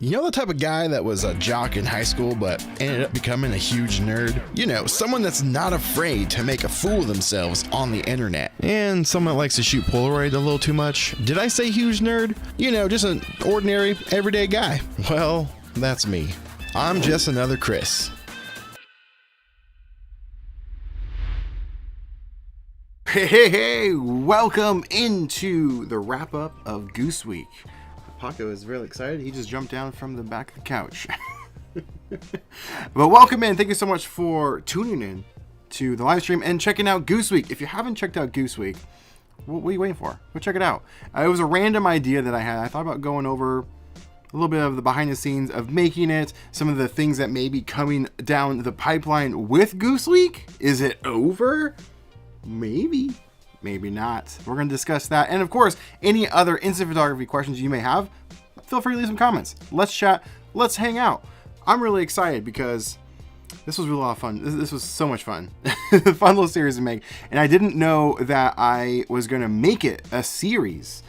You know the type of guy that was a jock in high school but ended up becoming a huge nerd? You know, someone that's not afraid to make a fool of themselves on the internet. And someone that likes to shoot polaroid a little too much. Did I say huge nerd? You know, just an ordinary, everyday guy. Well, that's me. I'm just another Chris. Hey, welcome into the wrap-up of Goose Week. Paco is really excited. He just jumped down from the back of the couch. But welcome in. Thank you so much for tuning in to the live stream and checking out Goose Week. If you haven't checked out Goose Week, what are you waiting for? Go check it out. It was a random idea that I had. I thought about going over a little bit of the behind the scenes of making it, some of the things that may be coming down the pipeline with Goose Week. Is it over? Maybe not. We're going to discuss that. And of course, any other instant photography questions you may have, feel free to leave some comments. Let's chat. Let's hang out. I'm really excited because this was really a lot of fun. This was so much fun. Fun little series to make. And I didn't know that I was going to make it a series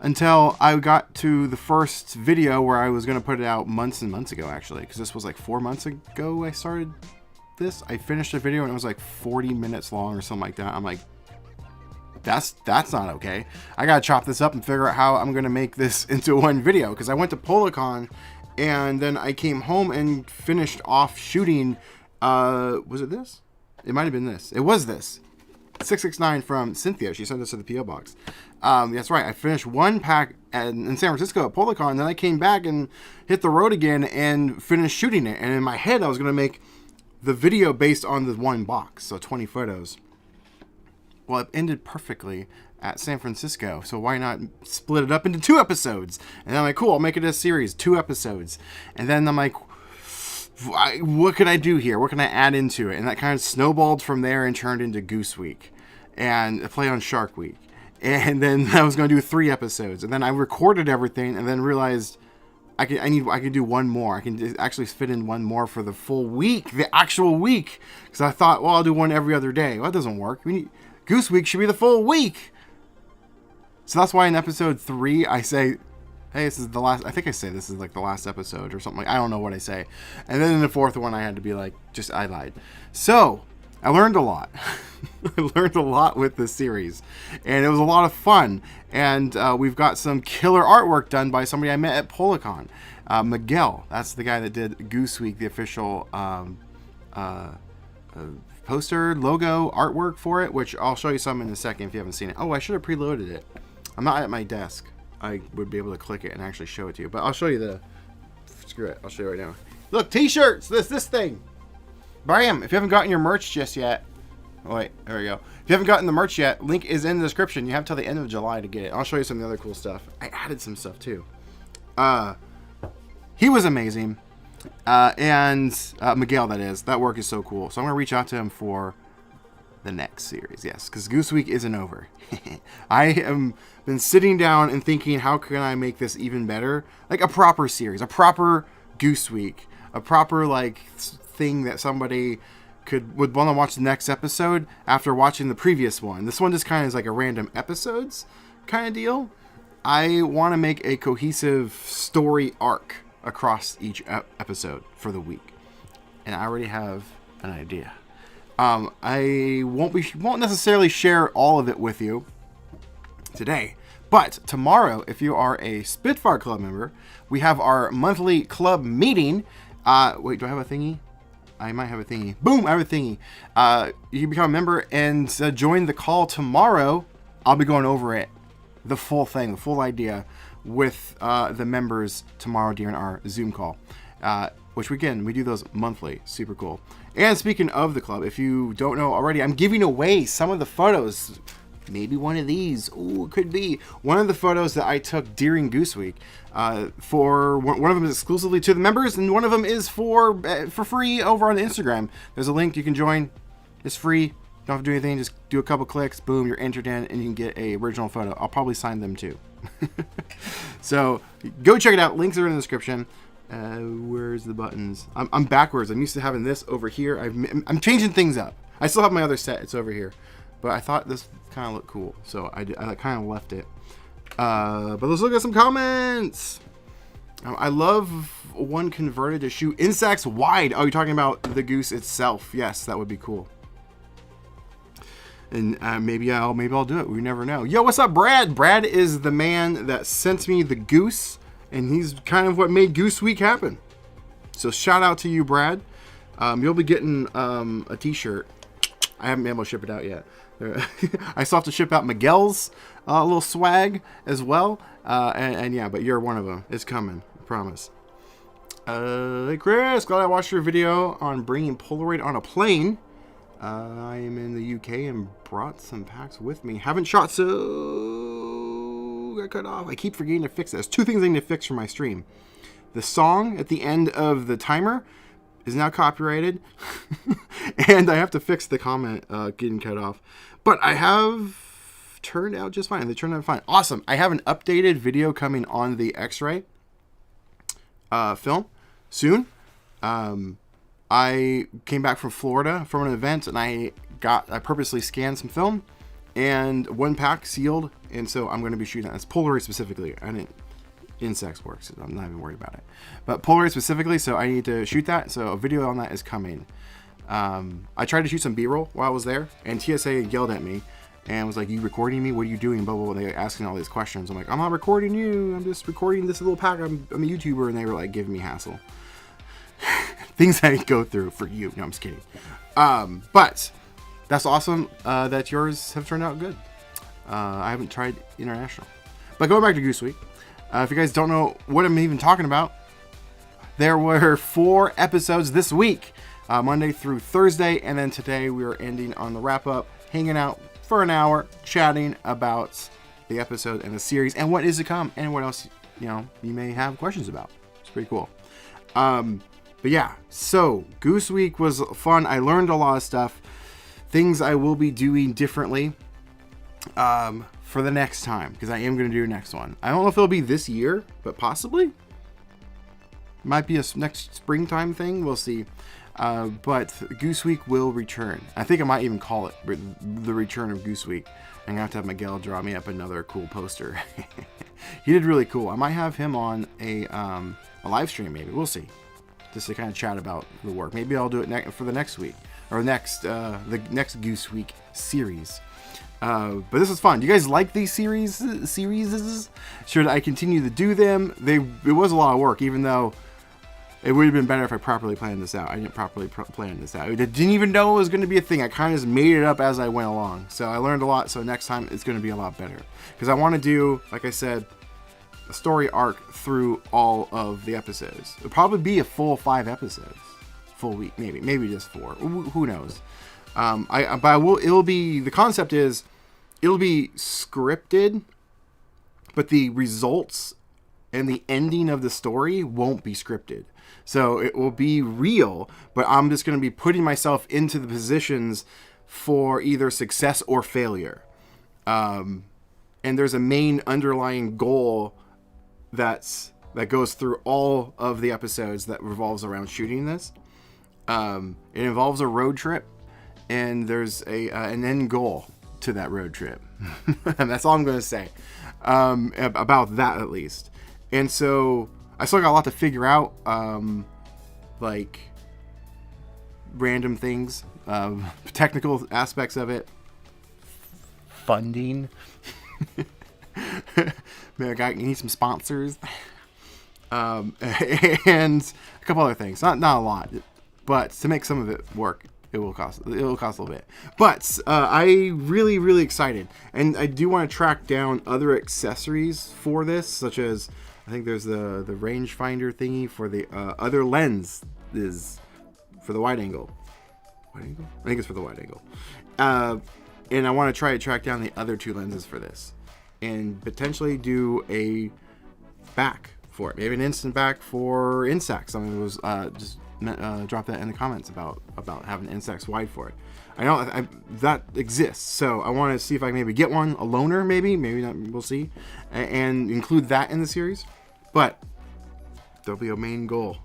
until I got to the first video where I was going to put it out months and months ago, actually, because this was like 4 months ago I started this. I finished the video and it was like 40 minutes long or something like that. I'm like, that's not okay. I gotta chop this up and figure out how I'm gonna make this into one video, because I went to PolaCon and then I came home and finished off shooting. Was it this? It might have been this. It was this 669 from Cynthia. She sent this to the PO box. That's right. I finished one pack in San Francisco at PolaCon, and then I came back and hit the road again and finished shooting it. And in my head, I was gonna make the video based on the one box, so 20 photos. Well, it ended perfectly at San Francisco, so why not split it up into 2 episodes? And I'm like, cool, I'll make it a series, 2 episodes. And then I'm like, what can I do here? What can I add into it? And that kind of snowballed from there and turned into Goose Week and a play on Shark Week. And then I was going to do 3 episodes. And then I recorded everything and then realized I could do one more. I can actually fit in one more for the full week, the actual week. Because I thought, well, I'll do one every other day. Well, that doesn't work. Goose Week should be the full week. So that's why in episode 3, I say, hey, this is the last, I think I say this is like the last episode or something. I don't know what I say. And then in the 4th one, I had to be like, I lied. So I learned a lot. I learned a lot with this series. And it was a lot of fun. And we've got some killer artwork done by somebody I met at PolaCon. Miguel, that's the guy that did Goose Week, the official poster, logo, artwork for it, which I'll show you some in a second if you haven't seen it. Oh, I should have preloaded it. I'm not at my desk. I would be able to click it and actually show it to you. But I'll show you screw it. I'll show you right now. Look, t-shirts, this thing. Bam! If you haven't gotten your merch just yet, oh wait, there we go. If you haven't gotten the merch yet, link is in the description. You have till the end of July to get it. I'll show you some of the other cool stuff. I added some stuff too. He was amazing. And Miguel, that work is so cool. So I'm gonna reach out to him for the next series. Yes, because Goose Week isn't over. I have been sitting down and thinking, how can I make this even better? Like a proper series, a proper Goose Week, a proper like thing that somebody would want to watch the next episode after watching the previous one. This one just kind of is like a random episodes kind of deal. I want to make a cohesive story arc across each episode for the week, and I already have an idea. I won't necessarily share all of it with you today, but tomorrow, if you are a Spitfire Club member, we have our monthly club meeting. Wait, do I have a thingy? I might have a thingy. Boom, I have a thingy. You can become a member and join the call tomorrow. I'll be going over it, the full thing, the full idea, with the members tomorrow during our Zoom call, which again, we do those monthly. Super cool. And speaking of the club, if you don't know already, I'm giving away some of the photos. Maybe one of these. Ooh, it could be one of the photos that I took during Goose Week. For one of them is exclusively to the members, and one of them is for free over on Instagram. There's a link you can join. It's free. Don't have to do anything. Just do a couple clicks. Boom, you're entered in, and you can get a original photo. I'll probably sign them too. So go check it out. Links are in the description. Where's the buttons? I'm backwards. I'm used to having this over here. I'm changing things up. I still have my other set. It's over here, but I thought this kind of looked cool, so I kind of left it. But let's look at some comments. I love one converted to shoot insects wide. Oh, you're talking about the Goose itself? Yes, that would be cool. And maybe I'll do it. We never know. Yo, what's up, Brad? Brad is the man that sent me the Goose, and he's kind of what made Goose Week happen. So shout out to you, Brad. You'll be getting a T-shirt. I haven't been able to ship it out yet. I still have to ship out Miguel's little swag as well. And yeah, but you're one of them. It's coming. I promise. Hey, Chris. Glad I watched your video on bringing Polaroid on a plane. I am in the UK and brought some packs with me. Haven't shot, so got cut off. I keep forgetting to fix this. 2 things I need to fix for my stream. The song at the end of the timer is now copyrighted. And I have to fix the comment getting cut off. But I have turned out just fine. They turned out fine. Awesome. I have an updated video coming on the X-ray film soon. I came back from Florida from an event, and I purposely scanned some film, and 1 pack sealed, and so I'm going to be shooting that. It's Polaroid specifically. Insects works. So I'm not even worried about it. But Polaroid specifically, so I need to shoot that. So a video on that is coming. I tried to shoot some B-roll while I was there, and TSA yelled at me and was like, "You recording me? What are you doing?" Blah, blah, blah. They were asking all these questions. I'm like, "I'm not recording you. I'm just recording this little pack. I'm a YouTuber." And they were like giving me hassle. Things I go through for you. No, I'm just kidding. But that's awesome that yours have turned out good. I haven't tried international. But going back to Goose Week, if you guys don't know what I'm even talking about, there were 4 episodes this week, Monday through Thursday, and then today we are ending on the wrap-up, hanging out for an hour, chatting about the episode and the series, and what is to come, and what else you may have questions about. It's pretty cool. But yeah, so Goose Week was fun. I learned a lot of stuff, things I will be doing differently for the next time, because I am going to do a next one. I don't know if it'll be this year, but possibly. Might be a next springtime thing. We'll see. But Goose Week will return. I think I might even call it the return of Goose Week. I'm going to have Miguel draw me up another cool poster. He did really cool. I might have him on a live stream maybe. We'll see. Just to kind of chat about the work. Maybe I'll do it for the next week. Or the next Goose Week series. But this was fun. Do you guys like these series? Should I continue to do them? It was a lot of work, even though it would have been better if I properly planned this out. I didn't properly plan this out. I didn't even know it was going to be a thing. I kind of just made it up as I went along. So I learned a lot. So next time it's going to be a lot better. Because I want to do, like I said, a story arc through all of the episodes. It'll probably be a full 5 episodes. Full week, maybe just 4. Who knows? The concept is, it'll be scripted, but the results and the ending of the story won't be scripted. So it will be real, but I'm just going to be putting myself into the positions for either success or failure. And there's a main underlying goal that goes through all of the episodes that revolves around shooting this. It involves a road trip, and there's an end goal to that road trip. And that's all I'm going to say about that, at least. And so I still got a lot to figure out, like random things, technical aspects of it, funding. Maybe I need some sponsors, and a couple other things. Not a lot, but to make some of it work, it will cost a little bit. But I really excited, and I do want to track down other accessories for this, such as I think there's the rangefinder thingy for the other lens is for the wide angle. Wide angle? I think it's for the wide angle. And I want to try to track down the other 2 lenses for this, and potentially do a back for it. Maybe an instant back for Instax. I mean, it was just drop that in the comments about having Instax wide for it. I know that exists, so I want to see if I can maybe get one, a loaner maybe not, we'll see, and include that in the series. But there'll be a main goal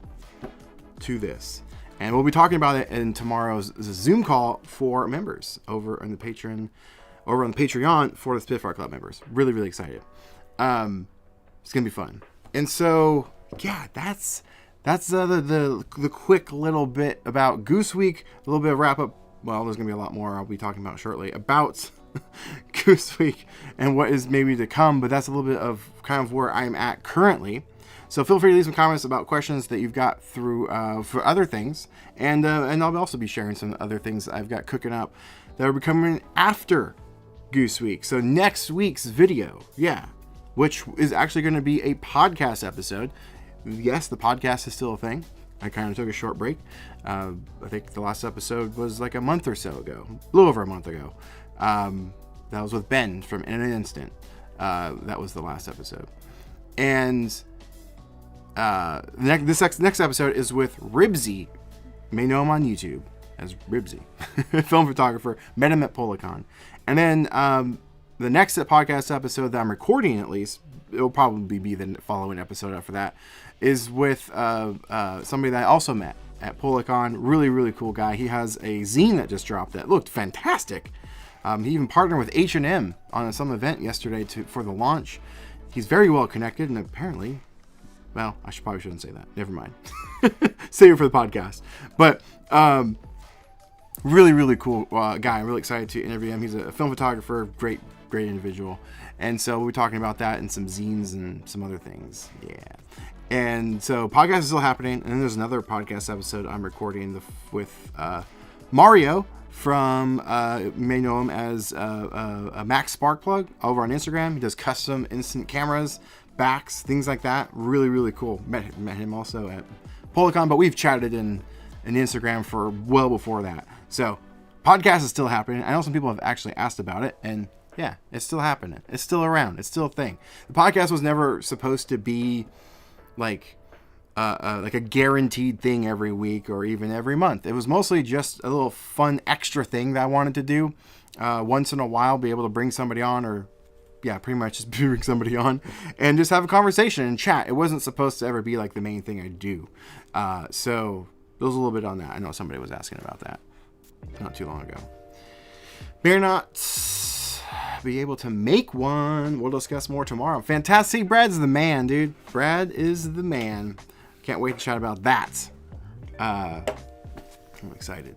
to this, and we'll be talking about it in tomorrow's Zoom call for members over on the Patreon for the Spitfire Club members. Really excited. It's gonna be fun. And so yeah, that's the quick little bit about Goose Week. A little bit of wrap up. Well, there's gonna be a lot more I'll be talking about shortly about Goose Week and what is maybe to come. But that's a little bit of kind of where I'm at currently. So feel free to leave some comments about questions that you've got through for other things, and I'll also be sharing some other things that I've got cooking up that are coming after Goose Week. So next week's video, which is actually going to be a podcast episode. Yes, the podcast is still a thing. I kind of took a short break. I think the last episode was like a month or so ago, a little over a month ago. That was with Ben from In an Instant. That was the last episode. And this next episode is with Ribsy. You may know him on YouTube as Ribsy, film photographer. Met him at Policon. And then the next podcast episode that I'm recording, at least, it'll probably be the following episode after that, is with somebody that I also met at Policon. Really, really cool guy. He has a zine that just dropped that looked fantastic. He even partnered with H&M on some event yesterday for the launch. He's very well connected, and apparently, well, I probably shouldn't say that. Never mind. Save it for the podcast. But really, really cool guy. I'm really excited to interview him. He's a film photographer, great individual. And so we're talking about that and some zines and some other things. Yeah. And so podcast is still happening. And then there's another podcast episode I'm recording with Mario from, you may know him as a Max Sparkplug over on Instagram. He does custom instant cameras, backs, things like that. Really, really cool. Met him also at Policon, but we've chatted in Instagram for well before that. So podcast is still happening. I know some people have actually asked about it, and yeah, it's still happening. It's still around. It's still a thing. The podcast was never supposed to be like a guaranteed thing every week or even every month. It was mostly just a little fun extra thing that I wanted to do once in a while, be able to bring somebody on, or pretty much just bring somebody on and just have a conversation and chat. It wasn't supposed to ever be like the main thing I do. So there was a little bit on that. I know somebody was asking about that not too long ago. May or not be able to make one. We'll discuss more tomorrow. Fantastic. Brad's the man, dude. Brad is the man. Can't wait to chat about that. I'm excited.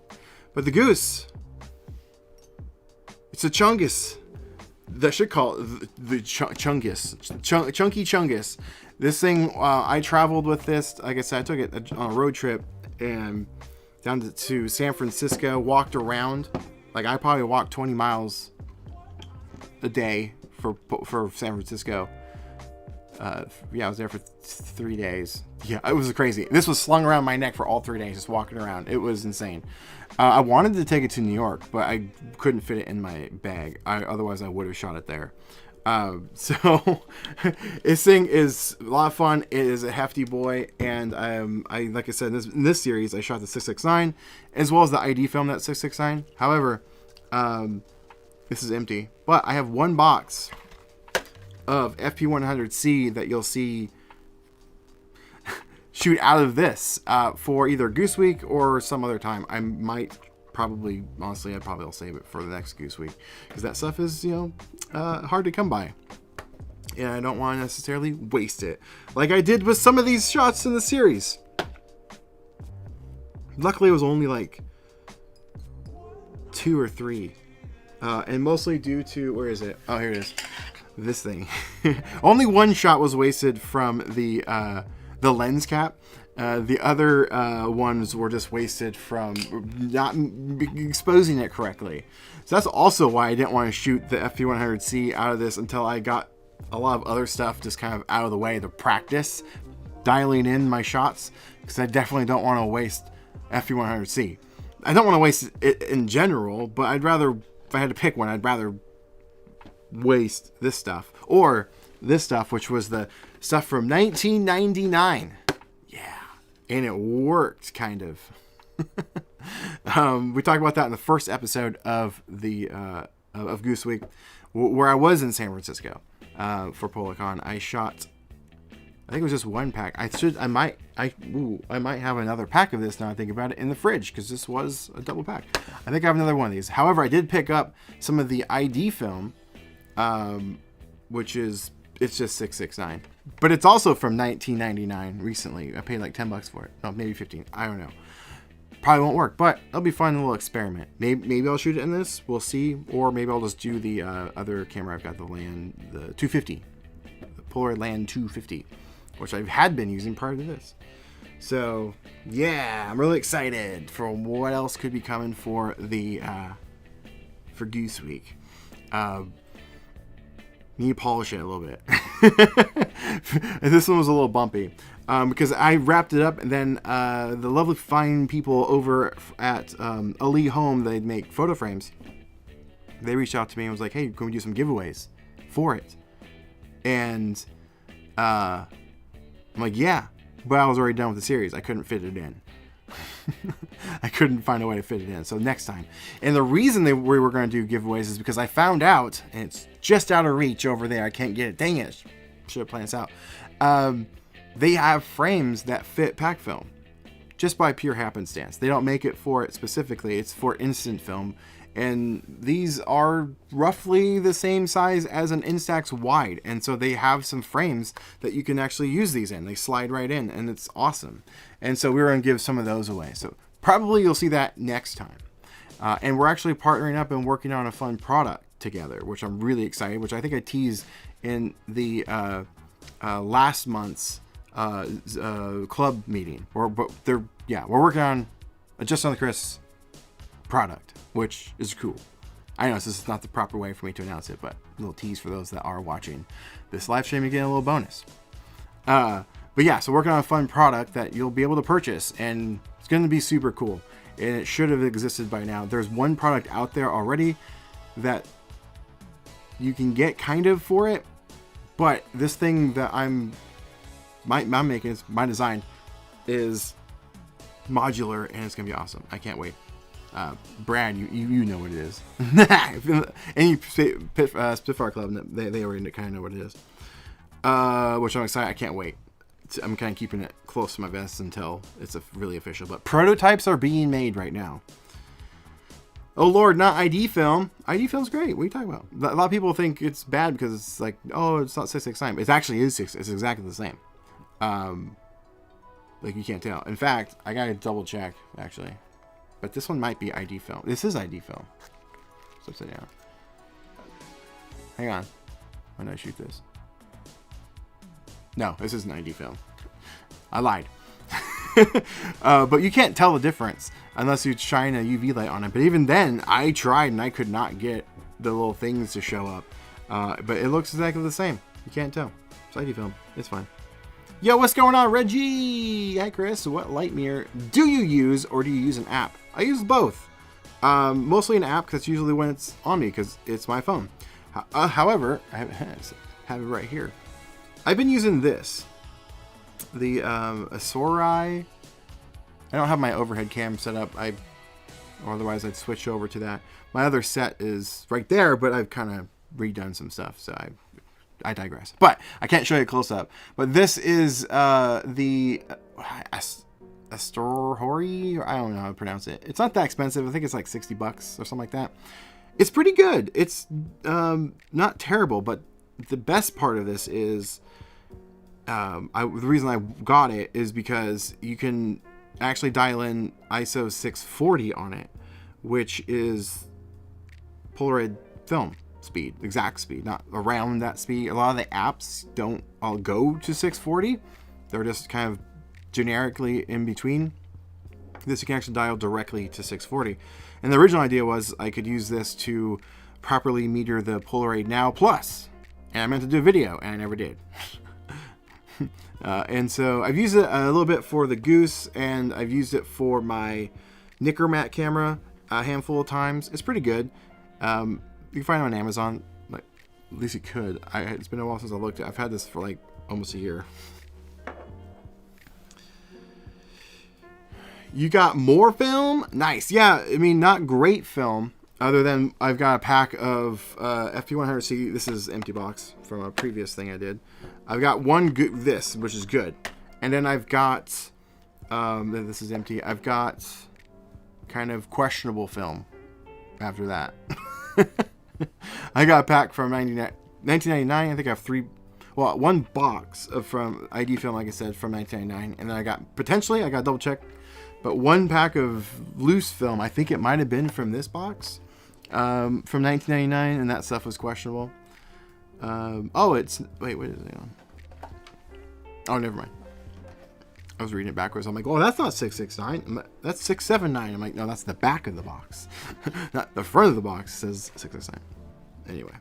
But the Goose, it's a Chungus. They should call it the Chungus. Chunky Chungus. This thing, I traveled with this. Like I said, I took it on a road trip and down to San Francisco, walked around. Like, I probably walked 20 miles a day for San Francisco. I was there for 3 days. Yeah, it was crazy. This was slung around my neck for all 3 days, just walking around. It was insane. I wanted to take it to New York, but I couldn't fit it in my bag. Otherwise, I would have shot it there. So this thing is a lot of fun. It is a hefty boy, and I like I said, in this series, I shot the 669 as well as the ID film that 669. However, this is empty, but I have one box of FP100C that you'll see shoot out of this for either Goose Week or some other time. I might probably, honestly, I'll save it for the next Goose Week, because that stuff is, hard to come by, and I don't want to necessarily waste it like I did with some of these shots in the series. Luckily, it was only like 2 or 3, and mostly due to, where is it? Oh, here it is. This thing. Only one shot was wasted from the lens cap. The other ones were just wasted from not exposing it correctly. So that's also why I didn't want to shoot the FP100C out of this until I got a lot of other stuff just kind of out of the way to practice dialing in my shots, because I definitely don't want to waste FP100C. I don't want to waste it in general, but I'd rather, if I had to pick one, I'd rather waste this stuff or this stuff, which was the stuff from 1999. And it worked, kind of. We talked about that in the first episode of the of Goose Week, where I was in San Francisco for Policon. I shot, I think it was just one pack. I might have another pack of this now I think about it in the fridge, because this was a double pack. I think I have another one of these. However, I did pick up some of the ID film, which is it's just $669. But it's also from 1999 recently. I paid like $10 for it. No, maybe 15. I don't know. Probably won't work, but it'll be fun, a little experiment. Maybe I'll shoot it in this. We'll see. Or maybe I'll just do the other camera I've got, the 250. The Polaroid Land 250, which I had been using prior to this. So, yeah, I'm really excited for what else could be coming for the for Goose Week. Need to polish it a little bit. This one was a little bumpy because I wrapped it up, and then the lovely fine people over at Ali Home, they make photo frames. They reached out to me and was like, "Hey, can we do some giveaways for it?" And I'm like, "Yeah," but I was already done with the series. I couldn't fit it in. I couldn't find a way to fit it in. So next time. And the reason we were going to do giveaways is because I found out, and it's just out of reach over there. I can't get it. Dang it. Should have planned this out. They have frames that fit pack film just by pure happenstance. They don't make it for it specifically. It's for instant film. And these are roughly the same size as an Instax wide. And so they have some frames that you can actually use these in. They slide right in, and it's awesome. And so we're going to give some of those away. So probably you'll see that next time. And we're actually partnering up and working on a fun product together, which I'm really excited, which I think I teased in the last month's club meeting. We're working on a Just on the Chris product, which is cool. I know this is not the proper way for me to announce it, but a little tease for those that are watching this live stream to get a little bonus. But yeah, so working on a fun product that you'll be able to purchase, and it's going to be super cool. And it should have existed by now. There's one product out there already that you can get kind of for it, but this thing that I'm making, is my design, is modular, and it's going to be awesome. I can't wait. Brad, you know what it is. Any Spitfire Club, they already kind of know what it is. Which I'm excited. I can't wait. I'm kind of keeping it close to my vest until it's really official. But prototypes are being made right now. Oh Lord, not ID film. ID film's great. What are you talking about? A lot of people think it's bad because it's like, oh, it's not 669. It actually is 6. It's exactly the same. Like you can't tell. In fact, I gotta double check actually. But this one might be ID film. This is ID film. It's upside down. Hang on. When I shoot this. No, this isn't ID film. I lied. But you can't tell the difference unless you shine a UV light on it. But even then, I tried and I could not get the little things to show up. But it looks exactly the same. You can't tell. It's ID film. It's fine. Yo, what's going on, Reggie? Hi, Chris. What light mirror do you use, or do you use an app? I use both. Mostly an app, because that's usually when it's on me, because it's my phone. However, I have it right here. I've been using this. The Sonar. I don't have my overhead cam set up. Otherwise, I'd switch over to that. My other set is right there, but I've kind of redone some stuff, so I digress. But I can't show you close up. But this is the Astorhori, or I don't know how to pronounce it. It's not that expensive. I think it's like $60 or something like that. It's pretty good. It's not terrible, but the best part of this is the reason I got it is because you can actually dial in ISO 640 on it, which is Polaroid film speed, exact speed, not around that speed. A lot of the apps don't all go to 640. They're just kind of generically in between. This you can actually dial directly to 640. And the original idea was I could use this to properly meter the Polaroid Now Plus. And I meant to do a video, and I never did. And so I've used it a little bit for the Goose, and I've used it for my Nicker Matte camera a handful of times. It's pretty good. You can find it on Amazon. Like, at least you could. It's been a while since I looked at it. I've had this for like almost a year. You got more film? Nice. Yeah, I mean, not great film, other than I've got a pack of FP100C. This is empty box from a previous thing I did. I've got one this, which is good. And then I've got, this is empty. I've got kind of questionable film after that. I got a pack from 1999. I think I have well, one box from ID film, like I said, from 1999, and then I got double check, but one pack of loose film. I think it might have been from this box, from 1999, and that stuff was questionable. Wait, what is it on? Oh, never mind. I was reading it backwards. I'm like, oh, that's not 669. That's 679. I'm like, no, that's the back of the box. Not the front of the box says 669. Anyway.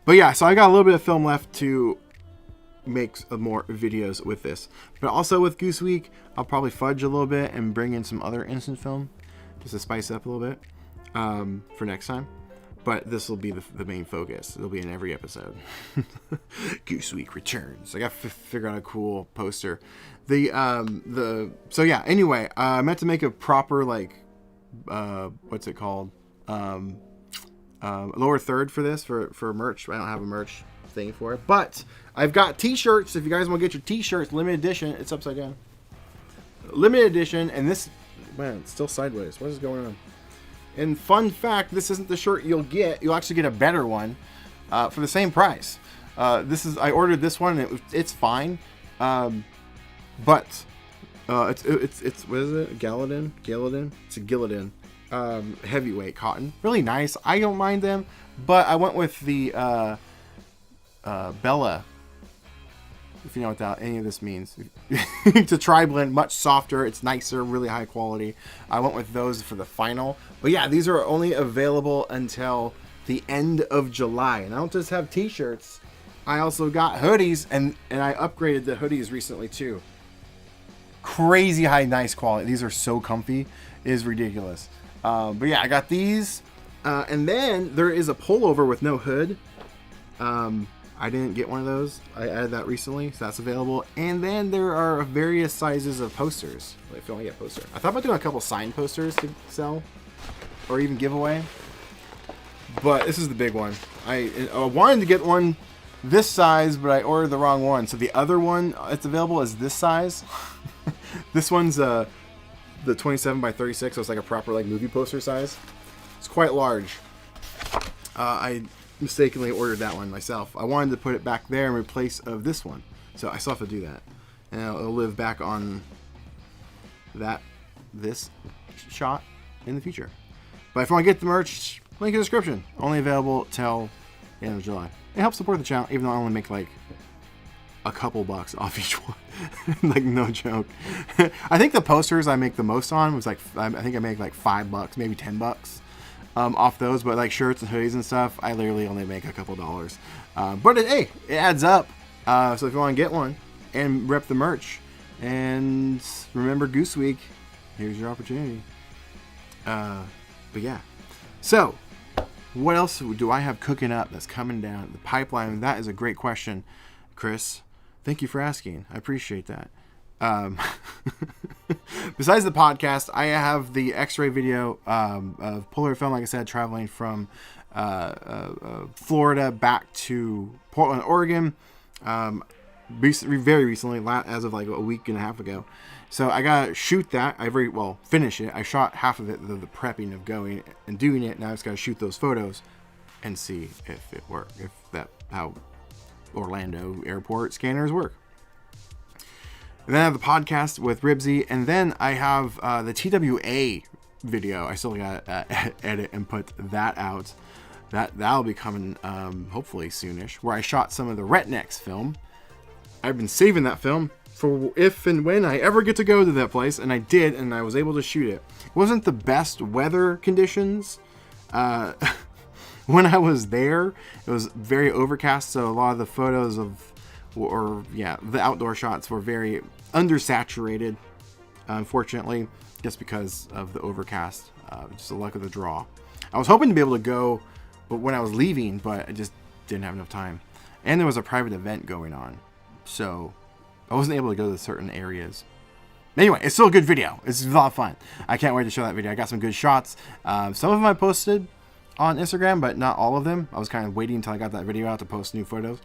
But yeah, so I got a little bit of film left to make more videos with this. But also with Goose Week, I'll probably fudge a little bit and bring in some other instant film just to spice up a little bit for next time. But this will be the main focus. It'll be in every episode. Goose Week returns. I got to figure out a cool poster. So yeah. Anyway, I meant to make a proper what's it called? Lower third for this for merch. I don't have a merch thing for it, but I've got T-shirts. If you guys want to get your T-shirts, limited edition. It's upside down. Limited edition, and this, man, it's still sideways. What is going on? And fun fact, this isn't the shirt you'll get. You'll actually get a better one for the same price. I ordered this one, and it's fine. But it's what is it? Gallatin? It's a Gillidan heavyweight cotton. Really nice. I don't mind them, but I went with the Bella. If you know what any of this means. It's a tri-blend, much softer. It's nicer, really high quality. I went with those for the final. But yeah, these are only available until the end of July. And I don't just have T-shirts. I also got hoodies, and I upgraded the hoodies recently too. Crazy high, nice quality. These are so comfy. It is ridiculous. But yeah, I got these. And then there is a pullover with no hood. I didn't get one of those. I added that recently, so that's available. And then there are various sizes of posters. Wait, if you want to get a poster. I thought about doing a couple signed posters to sell or even give away. But this is the big one. I wanted to get one this size, but I ordered the wrong one. So the other one that's available is this size. This one's the 27 by 36, so it's like a proper movie poster size. It's quite large. I mistakenly ordered that one myself. I wanted to put it back there in replace of this one, so I still have to do that, and it'll live back on this shot in the future. But if you want to get the merch, link in the description. Only available till the end of July. It helps support the channel, even though I only make a couple bucks off each one. No joke. I think the posters I make the most on was I think I make $5, maybe $10 off those. But shirts and hoodies and stuff, I literally only make a couple dollars. But it adds up. So if you want to get one and rep the merch and remember Goose Week, here's your opportunity. But yeah. So what else do I have cooking up that's coming down the pipeline? That is a great question, Chris. Thank you for asking. I appreciate that. Besides the podcast, I have the X-ray video of Polaroid film, like I said, traveling from Florida back to Portland, Oregon. Very recently, as of a week and a half ago. So I gotta shoot that. Finish it. I shot half of it, the prepping of going and doing it. Now I just gotta shoot those photos and see if it works. How Orlando airport scanners work. And then I have the podcast with Ribsy, and then I have the TWA video. I still gotta edit and put that out. That'll be coming hopefully soonish. Where I shot some of the Retnex film. I've been saving that film for if and when I ever get to go to that place, and I did, and I was able to shoot it. It wasn't the best weather conditions. When I was there, it was very overcast, so a lot of the photos the outdoor shots were very undersaturated, unfortunately, just because of the overcast. Just the luck of the draw. I was hoping to be able to go when I was leaving, but I just didn't have enough time. And there was a private event going on, so I wasn't able to go to certain areas. Anyway, it's still a good video. It's a lot of fun. I can't wait to show that video. I got some good shots. Some of them I posted on Instagram, but not all of them. I was kind of waiting until I got that video out to post new photos.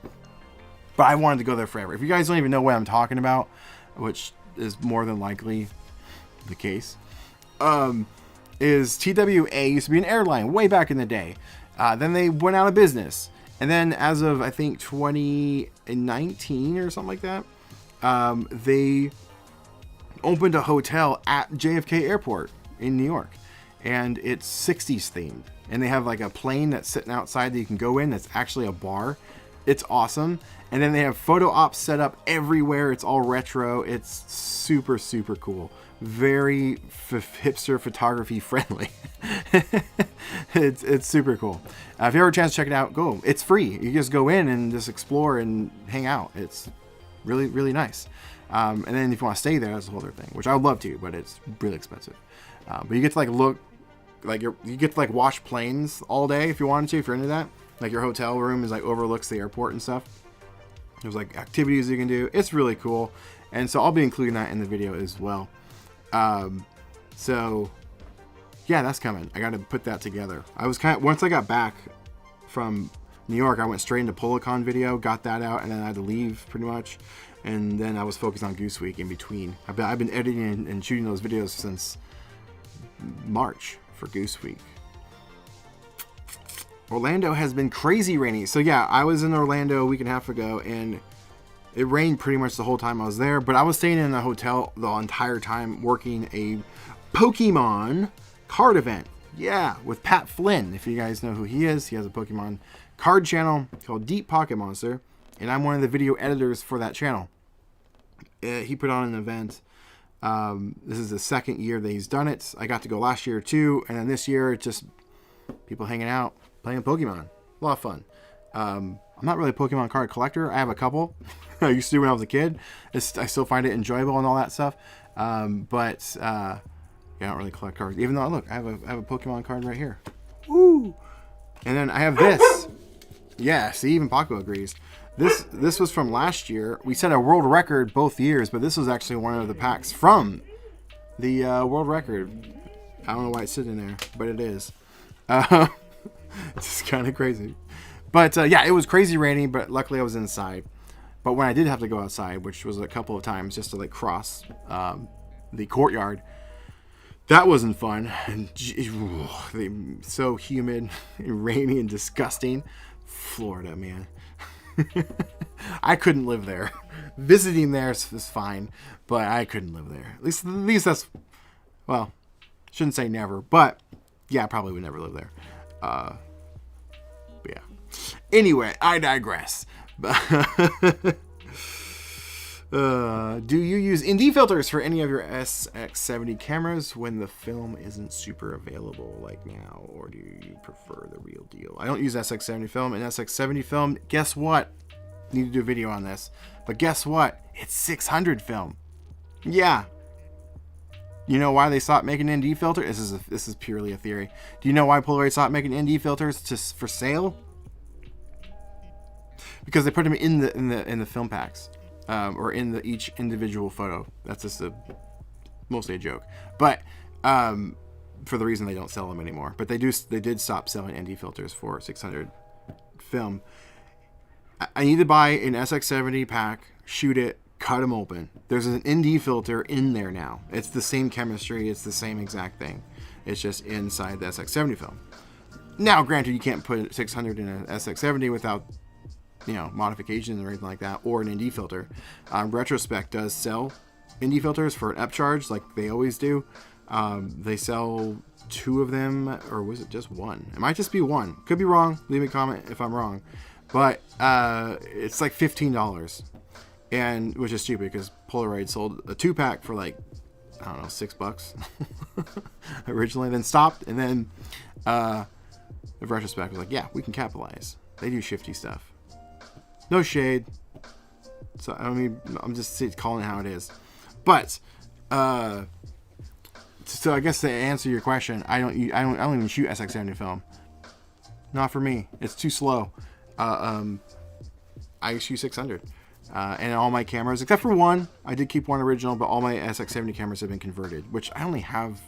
But I wanted to go there forever. If you guys don't even know what I'm talking about, which is more than likely the case, is TWA used to be an airline way back in the day. Then they went out of business. And then as of, I think, 2019 or something like that, they opened a hotel at JFK Airport in New York. And it's 60s themed. And they have like a plane that's sitting outside that you can go in that's actually a bar. It's awesome. And then they have photo ops set up everywhere. It's all retro. It's super, super cool. Very hipster photography friendly. It's super cool. If you ever have a chance to check it out, go. It's free. You just go in and just explore and hang out. It's really, really nice. And then if you want to stay there, that's a whole other thing, which I would love to, but it's really expensive. But you get to like look, like you get to like watch planes all day if you wanted to, if you're into that. Like your hotel room is like overlooks the airport and stuff. There's like activities you can do. It's really cool. And so I'll be including that in the video as well. So yeah, that's coming. I got to put that together. I was once I got back from New York, I went straight into PolaCon video, got that out, and then I had to leave pretty much. And then I was focused on Goose Week in between. I've been editing and shooting those videos since March for Goose Week. Orlando has been crazy rainy. So yeah, I was in Orlando a week and a half ago, and it rained pretty much the whole time I was there. But I was staying in a hotel the entire time working a Pokemon card event. Yeah, with Pat Flynn. If you guys know who he is, he has a Pokemon card channel called Deep Pocket Monster, and I'm one of the video editors for that channel. He put on an event. This is the second year that he's done it. I got to go last year too, and then this year it's just people hanging out, playing Pokemon. A lot of fun. I'm not really a Pokemon card collector. I have a couple. I used to when I was a kid. I still find it enjoyable and all that stuff. But yeah, I don't really collect cards. Even though, look, I have a Pokemon card right here. Woo! And then I have this. Yeah, see, even Paco agrees. This was from last year. We set a world record both years, but this was actually one of the packs from the world record. I don't know why it's sitting there, but it is. It's kind of crazy. But yeah, it was crazy rainy, but luckily I was inside. But when I did have to go outside, which was a couple of times just to like cross the courtyard, that wasn't fun. And so humid, and rainy, and disgusting. Florida, man. I couldn't live there. Visiting there is fine, but I couldn't live there. At least that's, well, shouldn't say never, but yeah, I probably would never live there. But yeah. Anyway, I digress. Do you use ND filters for any of your SX70 cameras when the film isn't super available like now, or do you prefer the real deal? I don't use SX70 film, and SX70 film, guess what? Need to do a video on this, but guess what? It's 600 film. Yeah. You know why they stopped making ND filters? This is purely a theory. Do you know why Polaroid stopped making ND filters for sale? Because they put them in the film packs. Or in each individual photo. That's just mostly a joke, but for the reason they don't sell them anymore. But they did stop selling ND filters for 600 film. I need to buy an SX70 pack, shoot it, cut them open. There's an ND filter in there now. It's the same chemistry. It's the same exact thing. It's just inside the SX70 film. Now, granted, you can't put 600 in an SX70 without, you know, modifications or anything like that, or an ND filter. Retrospect does sell ND filters for an upcharge, like they always do. They sell 2 of them, or was it just 1? It might just be 1. Could be wrong. Leave me a comment if I'm wrong. But it's like $15, and which is stupid because Polaroid sold a 2-pack for like, I don't know, $6 originally, then stopped, and then the Retrospect was like, yeah, we can capitalize. They do shifty stuff. No shade. So I mean, I'm just calling it how it is. But so I guess to answer your question, I don't even shoot SX70 film. Not for me. It's too slow. I shoot 600. And all my cameras, except for one, I did keep one original, but all my SX70 cameras have been converted, which I only have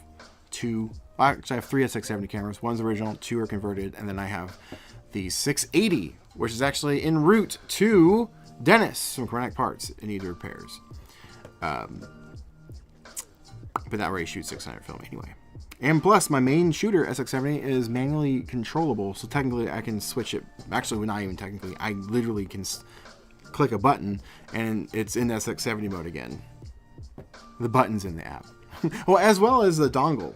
2. Actually, I have 3 SX70 cameras. One's original, 2 are converted, and then I have the 680, which is actually en route to Dennis from Chromatic Parts. It needs repairs. But that already shoots 600 film anyway. And plus, my main shooter, SX70, is manually controllable. So technically, I can switch it. Actually, not even technically. I literally can click a button, and it's in SX70 mode again. The button's in the app. Well, as well as the dongle.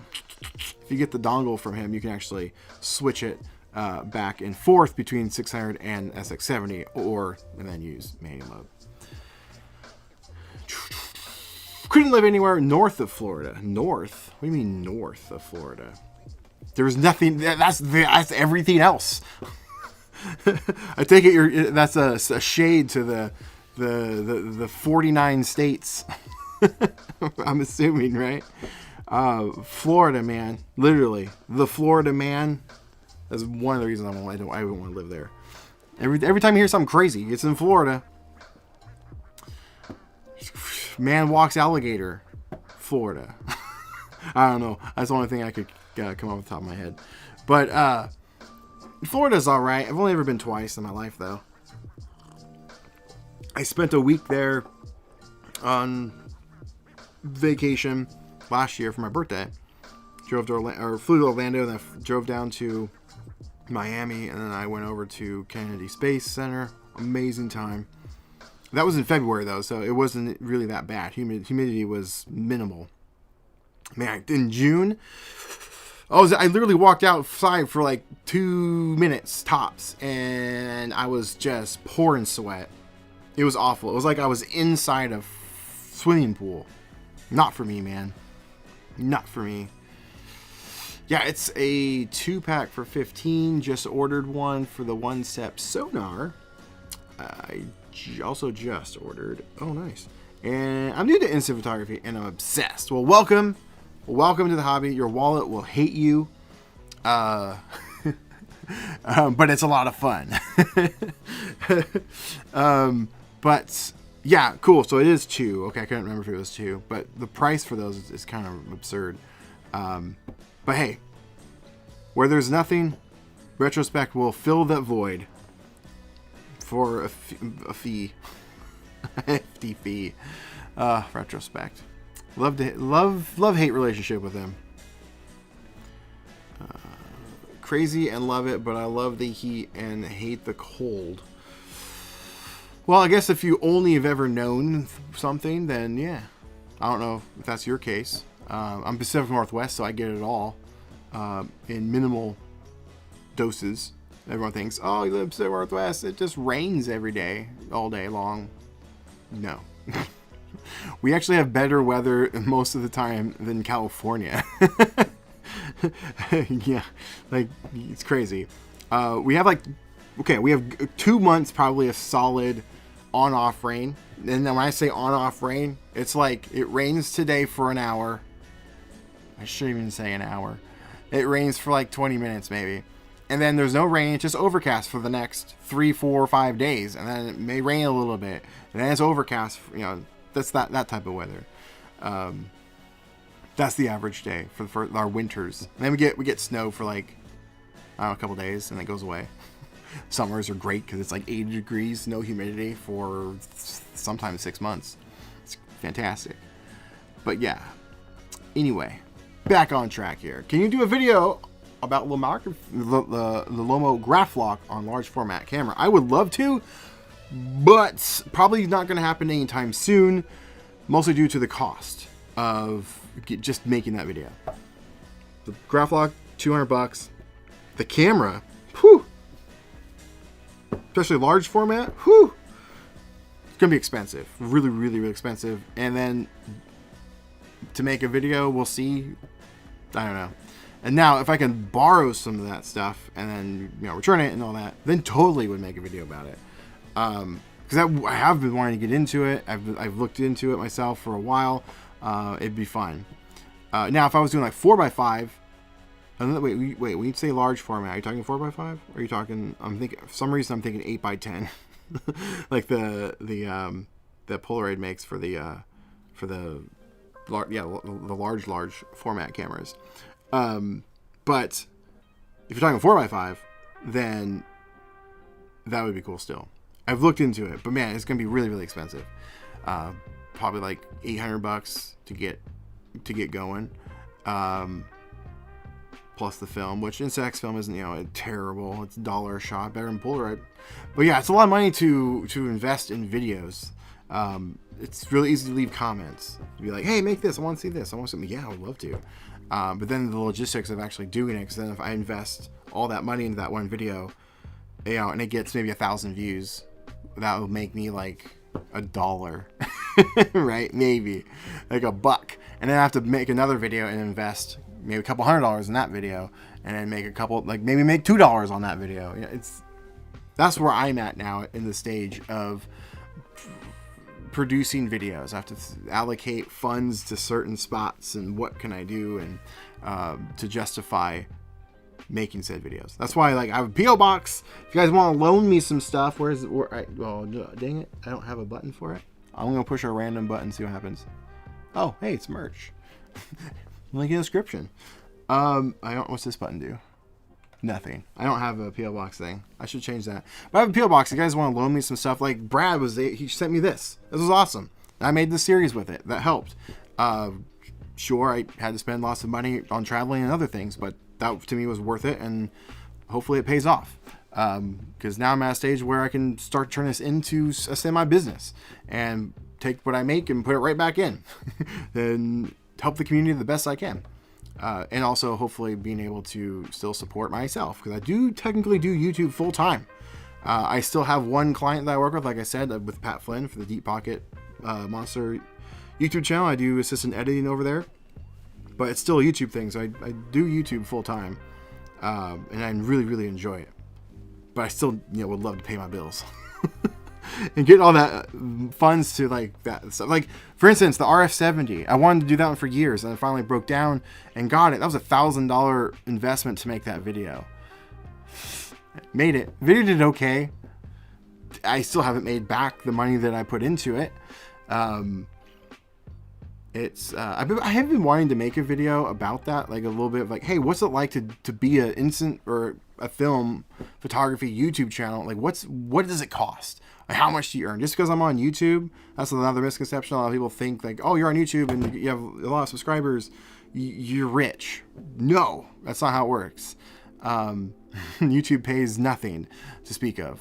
If you get the dongle from him, you can actually switch it back and forth between 600 and SX70, and then use manual mode. Couldn't live anywhere north of Florida. North? What do you mean north of Florida? There was nothing. That's everything else. I take it that's a shade to the 49 states. I'm assuming, right? Florida, man. Literally, the Florida man. That's one of the reasons I don't want to live there. Every time you hear something crazy, it's in Florida. Man walks alligator, Florida. I don't know. That's the only thing I could come off the top of my head. But Florida's all right. I've only ever been twice in my life, though. I spent a week there on vacation last year for my birthday. Flew to Orlando, and then I drove down to Miami, and then I went over to Kennedy Space Center. Amazing time. That was in February, though, so it wasn't really that bad. Humidity was minimal. Man, in June, I literally walked outside for like 2 minutes tops, and I was just pouring sweat. It was awful. It was like I was inside a swimming pool. Not for me, man. Not for me. Yeah, it's a 2-pack for $15. Just ordered one for the one-step Sonar. I also just ordered. Oh, nice. And I'm new to instant photography, and I'm obsessed. Well, welcome to the hobby. Your wallet will hate you, but it's a lot of fun. But yeah, cool. So it is 2. Okay, I couldn't remember if it was 2, but the price for those is kind of absurd. But hey, where there's nothing, retrospect will fill that void. For a fee. Hefty fee. Retrospect. Love-hate relationship with him. Crazy and love it, but I love the heat and hate the cold. Well, I guess if you only have ever known something, then yeah. I don't know if that's your case. I'm Pacific Northwest, so I get it all in minimal doses. Everyone thinks, oh, you live in the Pacific Northwest, it just rains every day, all day long. No. We actually have better weather most of the time than California. Yeah, like, it's crazy. We have 2 months probably of solid on-off rain. And then when I say on-off rain, it's like it rains today for an hour. I shouldn't even say an hour. It rains for like 20 minutes maybe. And then there's no rain, it's just overcast for the next 3, 4, 5 days. And then it may rain a little bit. And then it's overcast, that's that type of weather. That's the average day for our winters. And then we get snow for like, I don't know, a couple days, and it goes away. Summers are great because it's like 80 degrees, no humidity for sometimes 6 months. It's fantastic. But yeah, anyway, back on track here. Can you do a video about the Lomo graph lock on large format camera? I would love to, but probably not going to happen anytime soon, mostly due to the cost of just making that video. The graph lock, $200. The camera, whew, especially large format, whew, it's gonna be expensive, really, really, really expensive. And then to make a video, we'll see. I don't know. And now, if I can borrow some of that stuff and then return it and all that, then totally would make a video about it. Because I have been wanting to get into it. I've looked into it myself for a while. It'd be fun. Now, if I was doing like 4x5, wait. When you say large format, are you talking 4x5? Or are you talking? For some reason, I'm thinking 8x10, like the Polaroid makes for the large format cameras. But if you're talking 4x5, then that would be cool still. I've looked into it, but man, it's gonna be really, really expensive. Probably like $800 to get going. plus the film, which Instax film isn't, you know, terrible. It's $1 a shot, better than Polaroid. But yeah, it's a lot of money to invest in videos. It's really easy to leave comments. To be like, hey, make this. I want to see this. I want something. Yeah, I would love to. But then the logistics of actually doing it, because then if I invest all that money into that one video, you know, and it gets maybe 1,000 views, that will make me like $1, right? Maybe like $1. And then I have to make another video and invest maybe a couple $100 in that video, and then make a couple, like maybe make $2 on that video. You know, that's where I'm at now in the stage of producing videos. I have to allocate funds to certain spots, and what can I do, and to justify making said videos. That's why, like, I have a PO box. If you guys want to loan me some stuff, well, dang it, I don't have a button for it. I'm gonna push a random button, see what happens. Oh, hey, it's merch. Link in the description. What's this button do? Nothing. I don't have a PO box thing. I should change that. But I have a PO box. If you guys want to loan me some stuff, like Brad he sent me this. This was awesome. I made the series with it. That helped. Sure, I had to spend lots of money on traveling and other things, but that to me was worth it, and hopefully it pays off. Because now I'm at a stage where I can start turning this into a semi-business and take what I make and put it right back in, and help the community the best I can. And also hopefully being able to still support myself, because I do technically do YouTube full time. I still have one client that I work with, like I said, with Pat Flynn for the Deep Pocket Monster YouTube channel. I do assistant editing over there, but it's still a YouTube thing, so I do YouTube full time, and I really, really enjoy it. But I still, you know, would love to pay my bills and get all that funds to like that stuff. Like, for instance, the RF70. I wanted to do that one for years, and I finally broke down and got it. That was $1,000 investment to make that video. Made it. Video did okay. I still haven't made back the money that I put into it. I have been wanting to make a video about that, like a little bit of like, hey, what's it like to be an instant or a film photography YouTube channel? Like, what does it cost? Like, how much do you earn? Just because I'm on YouTube, that's another misconception. A lot of people think like, oh, you're on YouTube and you have a lot of subscribers, you're rich. No, that's not how it works. YouTube pays nothing to speak of.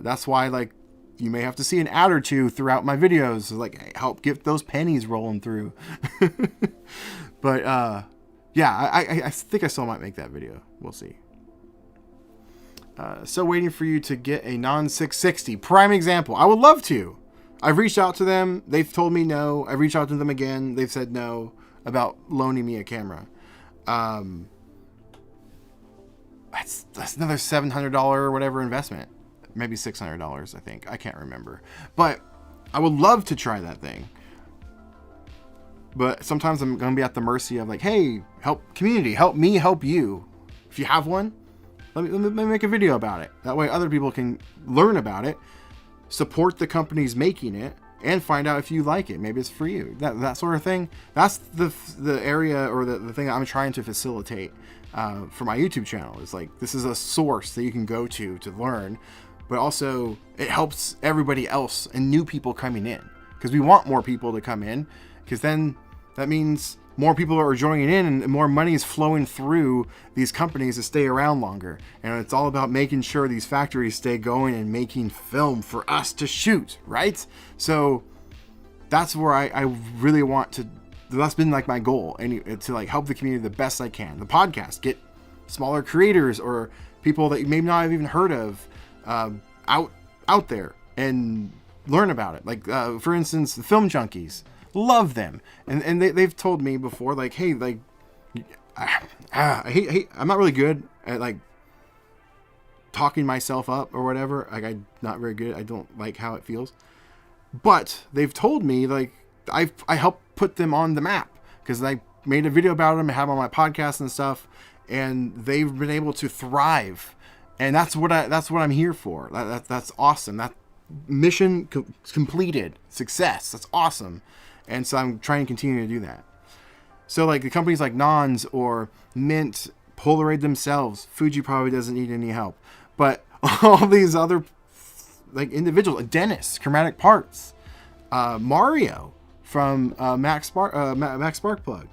That's why, like, you may have to see an ad or two throughout my videos, like help get those pennies rolling through. But yeah, I think I still might make that video. We'll see. Still waiting for you to get a non-660. Prime example. I would love to. I've reached out to them. They've told me no. I've reached out to them again. They've said no about loaning me a camera. That's another $700 or whatever investment. Maybe $600, I think. I can't remember. But I would love to try that thing. But sometimes I'm going to be at the mercy of like, hey, help community, help me help you. If you have one, let me make a video about it. That way other people can learn about it, support the companies making it, and find out if you like it. Maybe it's for you. That sort of thing. That's the area, or the thing I'm trying to facilitate for my YouTube channel. Is like, this is a source that you can go to learn, but also it helps everybody else and new people coming in, because we want more people to come in, because then that means more people are joining in and more money is flowing through these companies to stay around longer. And it's all about making sure these factories stay going and making film for us to shoot, right? So that's where I really want to, that's been like my goal, and to like help the community the best I can. The podcast, get smaller creators or people that you may not have even heard of out there and learn about it. Like for instance, the Film Junkies. Love them, and they've told me before, like, hey, like, I hate I'm not really good at like talking myself up or whatever. Like, I'm not very good. I don't like how it feels, but they've told me like I helped put them on the map, because I made a video about them and have them on my podcast and stuff, and they've been able to thrive, and that's what I'm here for. That's awesome. That mission completed, success. That's awesome. And so I'm trying to continue to do that. So like the companies like Nons or Mint, Polaroid themselves, Fuji probably doesn't need any help, but all these other like individuals, Dennis, Chromatic Parts, Mario from Max Sparkplug,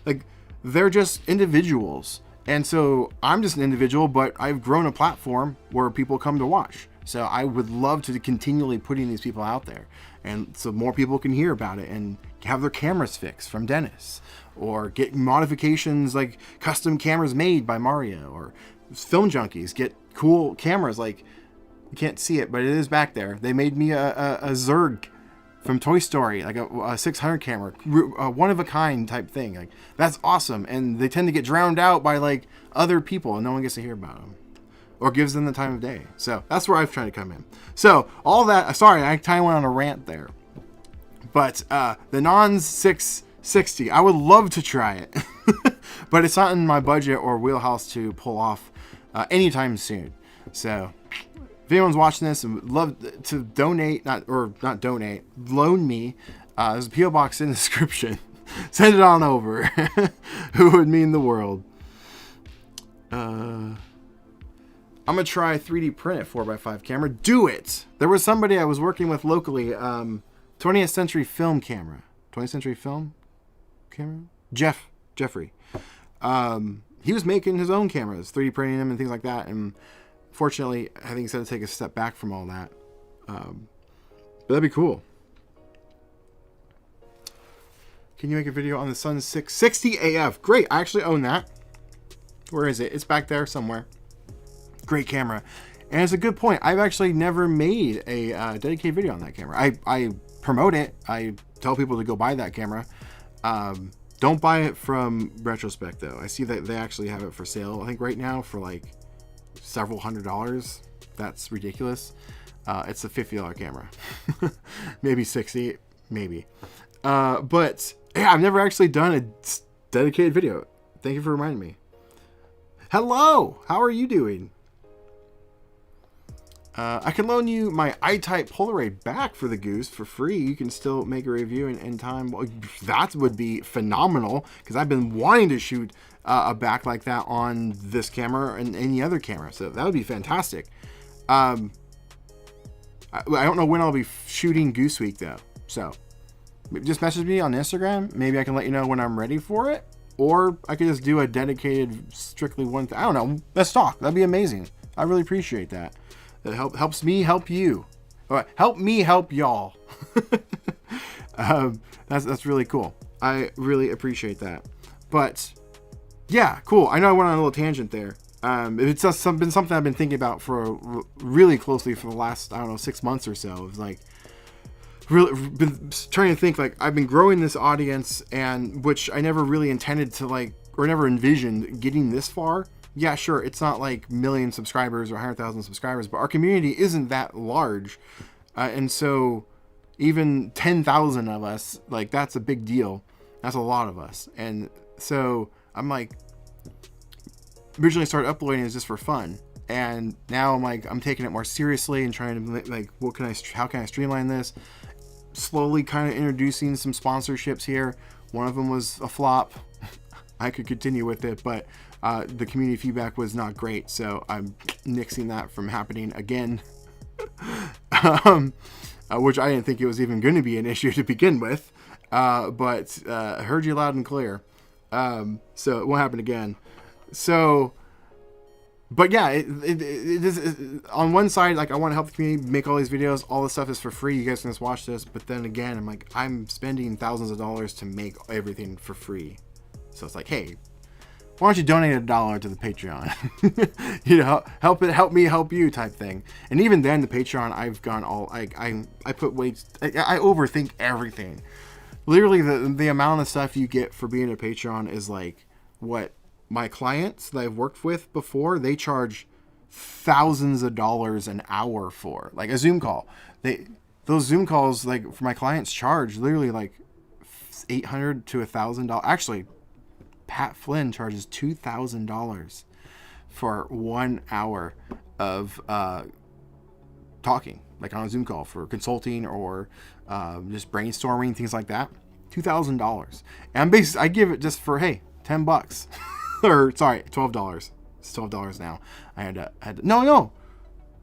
like they're just individuals, And so I'm just an individual, but I've grown a platform where people come to watch. So I would love to continually putting these people out there, and so more people can hear about it and have their cameras fixed from Dennis, or get modifications like custom cameras made by Mario, or film junkies get cool cameras. Like, you can't see it, but it is back there. They made me a Zerg from Toy Story, like a 600 camera, a one of a kind type thing. Like, that's awesome. And they tend to get drowned out by like other people, and no one gets to hear about them or gives them the time of day. So that's where I've tried to come in. So all that, sorry, I kind of went on a rant there, but the Non 660, I would love to try it, but it's not in my budget or wheelhouse to pull off anytime soon. So if anyone's watching this and would love to donate, not donate, loan me, there's a P.O. box in the description. Send it on over. Who would mean the world. I'm going to try 3D print a 4x5 camera. Do it! There was somebody I was working with locally, 20th Century Film camera. 20th Century Film camera? Jeffrey. He was making his own cameras, 3D printing them and things like that, and fortunately, I think he's had to take a step back from all that. But that'd be cool. Can you make a video on the Sun 660 AF? Great, I actually own that. Where is it? It's back there somewhere. Great camera. And it's a good point. I've actually never made a dedicated video on that camera. I promote it. I tell people to go buy that camera. Don't buy it from Retrospect, though. I see that they actually have it for sale, I think right now, for like several $100s. That's ridiculous. It's a $50 camera. Maybe 60, maybe. But yeah, I've never actually done a dedicated video. Thank you for reminding me. Hello, how are you doing? I can loan you my I-type Polaroid back for the Goose for free. You can still make a review in time. Well, that would be phenomenal, because I've been wanting to shoot a back like that on this camera and any other camera. So that would be fantastic. I don't know when I'll be shooting Goose Week though. So just message me on Instagram. Maybe I can let you know when I'm ready for it. Or I could just do a dedicated, strictly one thing. I don't know. Let's talk. That'd be amazing. I really appreciate that. That helps me help you. All right, help me help y'all. That's really cool. I really appreciate that. But yeah, cool. I know I went on a little tangent there. It's just been something I've been thinking about for really closely for the last, I don't know, 6 months or so. It's like, really been trying to think, like, I've been growing this audience, and which I never really intended to, like, or never envisioned getting this far. Yeah, sure, it's not like million subscribers or 100,000 subscribers, but our community isn't that large. And so even 10,000 of us, like, that's a big deal. That's a lot of us. And so I'm like, originally started uploading it just for fun. And now I'm like, I'm taking it more seriously and trying to, like, how can I streamline this? Slowly kind of introducing some sponsorships here. One of them was a flop. I could continue with it, but the community feedback was not great, so I'm nixing that from happening again. Which I didn't think it was even going to be an issue to begin with, but I heard you loud and clear, so it won't happen again. So, but yeah, it is on one side, like, I want to help the community make all these videos. All this stuff is for free. You guys can just watch this. But then again, I'm like, I'm spending thousands of dollars to make everything for free. So it's like, hey, why don't you donate $1 to the Patreon? You know, help me help you type thing. And even then, the Patreon, I've gone all, I put weights, I overthink everything. Literally, the amount of stuff you get for being a Patreon is like what my clients that I've worked with before, they charge thousands of dollars an hour for, like, a Zoom call. Those Zoom calls, like, for my clients, charge literally like $800 to $1,000. Actually, Pat Flynn charges $2,000 for 1 hour of talking, like on a Zoom call for consulting or just brainstorming, things like that. $2,000. And basically, I give it just for, hey, $10. Or sorry, $12. It's $12 now. I had to no,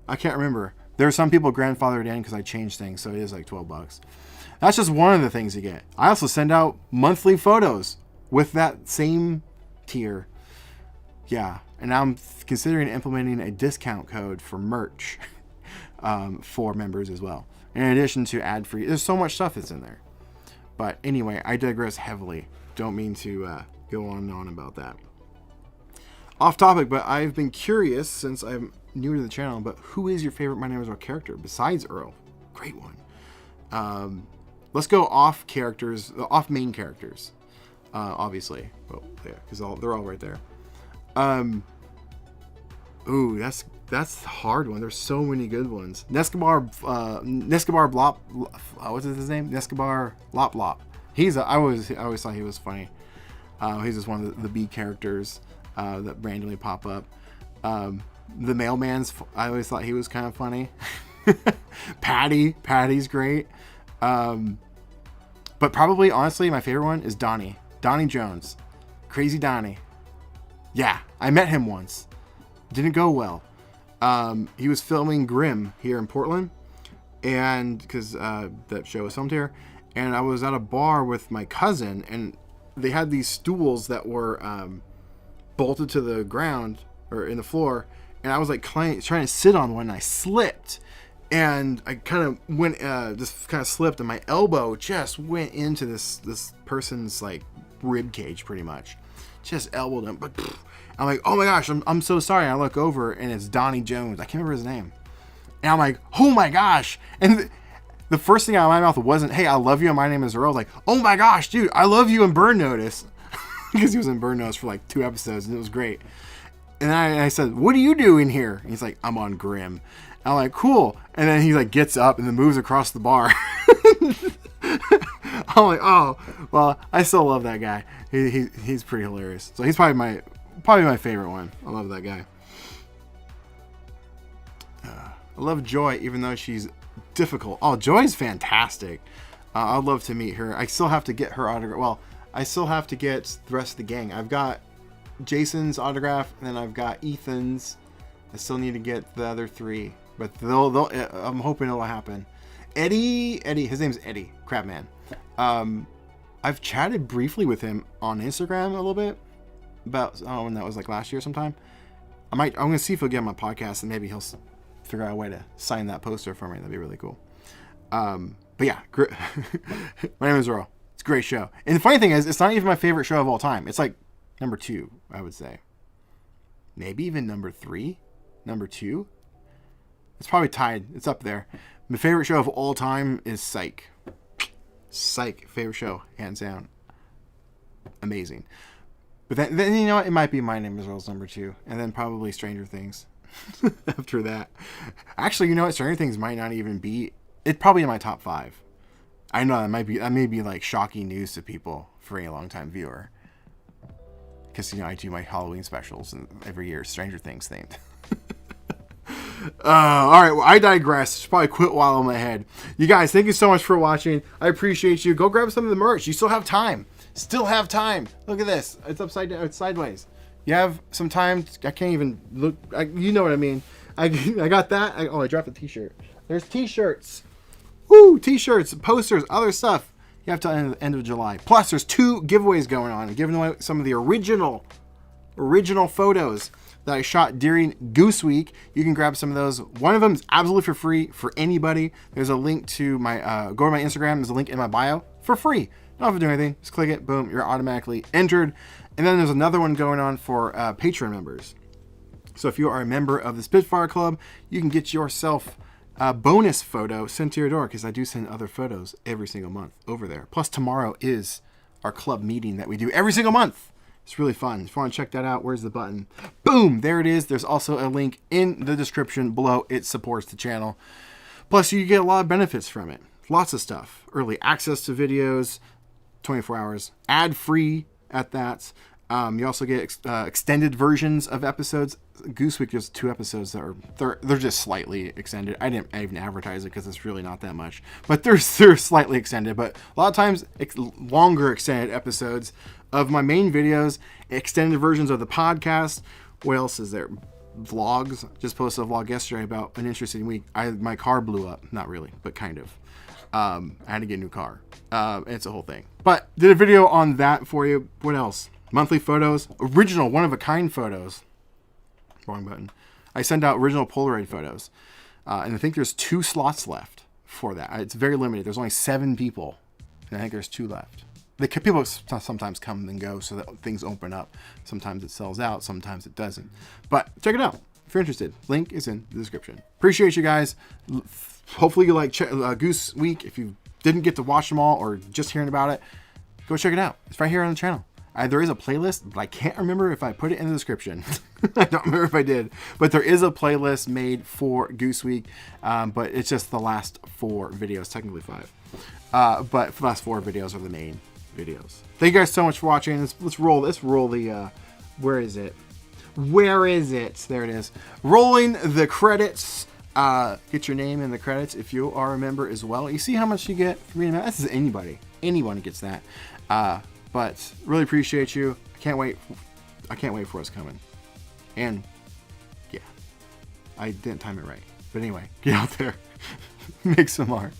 I can't remember. There are some people grandfathered in because I changed things, so it is like $12. That's just one of the things you get. I also send out monthly photos with that same tier. Yeah, and I'm considering implementing a discount code for merch for members as well. In addition to ad-free, there's so much stuff that's in there. But anyway, I digress heavily. Don't mean to go on and on about that. Off topic, but I've been curious since I'm new to the channel, but who is your favorite My Name is Earl character besides Earl? Great one. Let's go off characters, off main characters, obviously. Well, yeah, because they're all right there. Ooh, that's a hard one. There's so many good ones. Nescabar Blop, what's his name? Nescabar Lop Lop. I always thought he was funny. He's just one of the B characters that randomly pop up. The mailman's, I always thought he was kind of funny. Patty's great. But probably, honestly, my favorite one is Donnie Jones. Crazy Donnie. Yeah, I met him once. Didn't go well. He was filming Grimm here in Portland, and because that show was filmed here, and I was at a bar with my cousin, and they had these stools that were bolted to the ground or in the floor, and I was like trying to sit on one, and I slipped, and I kind of went just kind of slipped, and my elbow just went into this person's like rib cage, pretty much, just elbowed him. But I'm like, oh my gosh, I'm so sorry. I look over, and it's Donnie Jones. I can't remember his name, and I'm like, oh my gosh, and the first thing out of my mouth wasn't, hey, I love you and my name is Earl. Like, oh my gosh, dude, I love you in Burn Notice. Because he was in Burn Notice for like 2 episodes, and it was great. And I said, what do you do in here? And he's like, I'm on Grimm. And I'm like, cool. And then he like gets up and then moves across the bar. I'm like, oh, well, I still love that guy. He's pretty hilarious. So he's probably my favorite one. I love that guy. I love Joy, even though she's difficult. Oh, Joy's fantastic. I'd love to meet her. I still have to get her autograph. Well, I still have to get the rest of the gang. I've got Jason's autograph, and then I've got Ethan's. I still need to get the other 3, but I'm hoping it'll happen. Eddie, his name's Eddie Crabman. I've chatted briefly with him on Instagram a little bit about, I don't know when that was, like last year sometime. I'm gonna see if he'll get on my podcast, and maybe he'll figure out a way to sign that poster for me. That'd be really cool. But yeah, My Name is Earl. It's a great show. And the funny thing is, it's not even my favorite show of all time. It's like number 2, I would say. Maybe even number 3? Number 2? It's probably tied. It's up there. My favorite show of all time is Psych. Psych. Favorite show. Hands down. Amazing. But then you know what? It might be My Name is Earl's number 2. And then probably Stranger Things. After that. Actually, you know what? Stranger Things might not even be... It's probably in my top 5. I know that may be like shocking news to people for a long time viewer. Because, you know, I do my Halloween specials and every year Stranger Things themed. All right, well, I digress. Should probably quit while I'm ahead. You guys, thank you so much for watching. I appreciate you. Go grab some of the merch. You still have time. Still have time. Look at this. It's upside down. It's sideways. You have some time. I can't even look. You know what I mean. I got that. I dropped a t-shirt. There's t-shirts. Woo! T-shirts, posters, other stuff. You have till the end of July. Plus, there's 2 giveaways going on. I'm giving away some of the original photos that I shot during Goose Week. You can grab some of those. One of them is absolutely for free for anybody. There's a link to my, go to my Instagram. There's a link in my bio for free. Don't have to do anything. Just click it. Boom. You're automatically entered. And then there's another one going on for Patreon members. So if you are a member of the Spitfire Club, you can get yourself a bonus photo sent to your door, because I do send other photos every single month over there. Plus, tomorrow is our club meeting that we do every single month. It's really fun. If you want to check that out, where's the button? Boom! There it is. There's also a link in the description below. It supports the channel. Plus, you get a lot of benefits from it. Lots of stuff. Early access to videos, 24 hours, ad-free at that. You also get extended versions of episodes. Goose Week is 2 episodes that are they're just slightly extended. I didn't even advertise it because it's really not that much, but they're slightly extended. But a lot of times, longer extended episodes of my main videos, extended versions of the podcast. What else is there? Vlogs. Just posted a vlog yesterday about an interesting week. My car blew up. Not really, but kind of. I had to get a new car. It's a whole thing. But did a video on that for you. What else? monthly photos, original one-of-a-kind photos. Wrong button. I send out original Polaroid photos. And I think there's 2 slots left for that. It's very limited. There's only 7 people. And I think there's 2 left. People sometimes come and go so that things open up. Sometimes it sells out. Sometimes it doesn't. But check it out if you're interested. Link is in the description. Appreciate you guys. Hopefully you like Goose Week. If you didn't get to watch them all or just hearing about it, go check it out. It's right here on the channel. There is a playlist, but I can't remember if I put it in the description. I don't remember if I did. But there is a playlist made for Goose Week. But it's just the last 4 videos, technically 5. But the last 4 videos are the main videos. Thank you guys so much for watching. Let's roll the, where is it? Where is it? There it is. Rolling the credits. Get your name in the credits if you are a member as well. You see how much you get from being a member? This is anybody. Anyone gets that. But really appreciate you. I can't wait for what's coming. And yeah, I didn't time it right. But anyway, get out there, make some art.